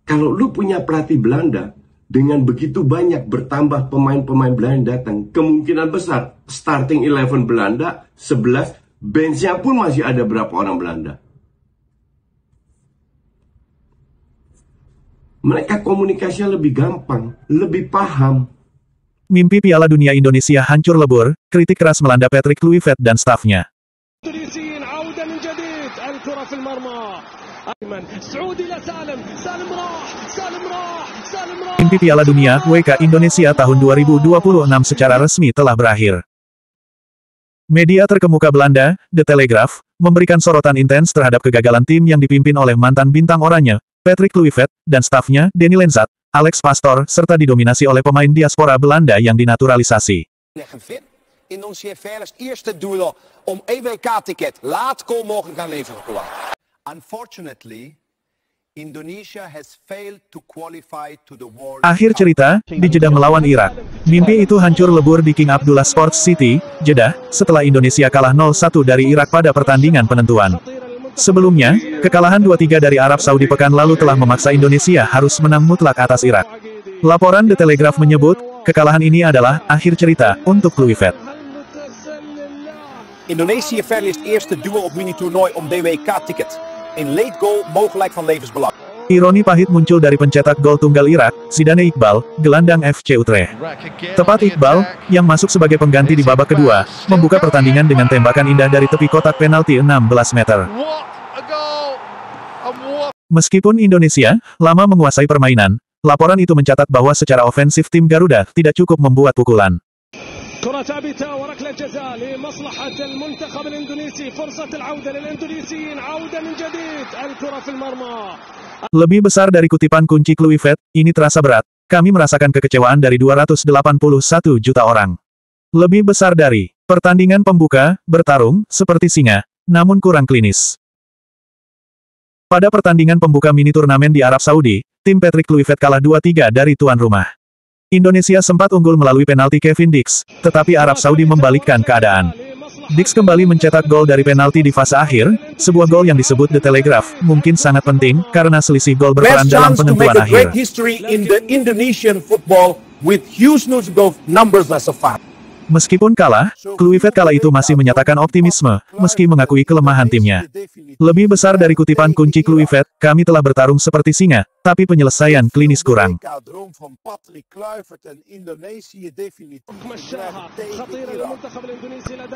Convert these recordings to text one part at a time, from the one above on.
Kalau lu punya pelatih Belanda, dengan begitu banyak bertambah pemain-pemain Belanda datang, kemungkinan besar starting 11 Belanda 11, benchnya pun masih ada berapa orang Belanda. Mereka komunikasinya lebih gampang, lebih paham. Mimpi Piala Dunia Indonesia hancur lebur, kritik keras melanda Patrick Kluivert dan stafnya. Mimpi Piala Dunia WK Indonesia tahun 2026 secara resmi telah berakhir. Media terkemuka Belanda, The Telegraph, memberikan sorotan intens terhadap kegagalan tim yang dipimpin oleh mantan bintang oranye, Patrick Kluivert, dan stafnya, Danny Lensat, Alex Pastoor, serta didominasi oleh pemain diaspora Belanda yang dinaturalisasi. Indonesië Fair's eerste doel om EWK-ticket laat kool mogelijk gaan leveren. Unfortunately, Indonesia has failed to qualify to the World Cup. Akhir cerita, di Jeddah melawan Irak. Mimpi itu hancur lebur di King Abdullah Sports City, Jeddah, setelah Indonesia kalah 0-1 dari Irak pada pertandingan penentuan. Sebelumnya, kekalahan 2-3 dari Arab Saudi pekan lalu telah memaksa Indonesia harus menang mutlak atas Irak. Laporan The Telegraph menyebut, kekalahan ini adalah akhir cerita untuk Kluivert. Indonesië verliest eerste duel op mini-toernooi om DWK-ticket. Een late goal mogelijk van levensbelang. Ironi pahit muncul dari pencetak gol tunggal Irak, Zidane Iqbal, gelandang FC Utrecht. Tepat Iqbal, yang masuk sebagai pengganti di babak kedua, membuka pertandingan dengan tembakan indah dari tepi kotak penalti 16 meter. Meskipun Indonesia lama menguasai permainan, laporan itu mencatat bahwa secara ofensif tim Garuda tidak cukup membuat pukulan. كرة ثابتة وركلة جزاء لمصلحة المنتخب الإندونيسي. فرصة العودة للإندونيسيين. عودة من جديد. الكرة في المرمى. Lebih besar dari kutipan kunci Kluivert, ini terasa berat. Kami merasakan kekecewaan dari 281 juta orang. Lebih besar dari pertandingan pembuka, bertarung seperti singa, namun kurang klinis. Pada pertandingan pembuka mini turnamen di Arab Saudi, tim Patrick Kluivert kalah 2-3 dari tuan rumah. Indonesia sempat unggul melalui penalti Kevin Dix, tetapi Arab Saudi membalikkan keadaan. Dix kembali mencetak gol dari penalti di fase akhir, sebuah gol yang disebut The Telegraph, mungkin sangat penting, karena selisih gol berperan dalam penentuan akhir. Meskipun kalah, Kluivert kala itu masih menyatakan optimisme, meski mengakui kelemahan timnya. Lebih besar dari kutipan kunci Kluivert, kami telah bertarung seperti singa, tapi penyelesaian klinis kurang.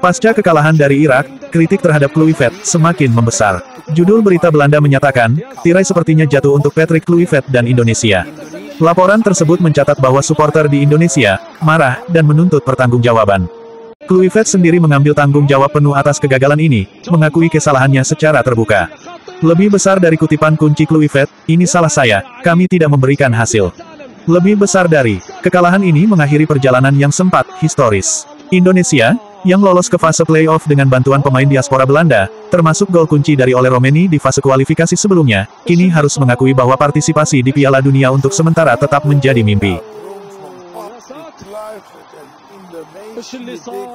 Pasca kekalahan dari Irak, kritik terhadap Kluivert semakin membesar. Judul berita Belanda menyatakan, tirai sepertinya jatuh untuk Patrick Kluivert dan Indonesia. Laporan tersebut mencatat bahwa supporter di Indonesia marah dan menuntut pertanggungjawaban. Kluivert sendiri mengambil tanggung jawab penuh atas kegagalan ini, mengakui kesalahannya secara terbuka. Lebih besar dari kutipan kunci Kluivert, ini salah saya, kami tidak memberikan hasil. Lebih besar dari kekalahan ini mengakhiri perjalanan yang sempat historis. Indonesia, yang lolos ke fase playoff dengan bantuan pemain diaspora Belanda, termasuk gol kunci dari Ole Romeni di fase kualifikasi sebelumnya, kini harus mengakui bahwa partisipasi di Piala Dunia untuk sementara tetap menjadi mimpi. ايش اللي صار؟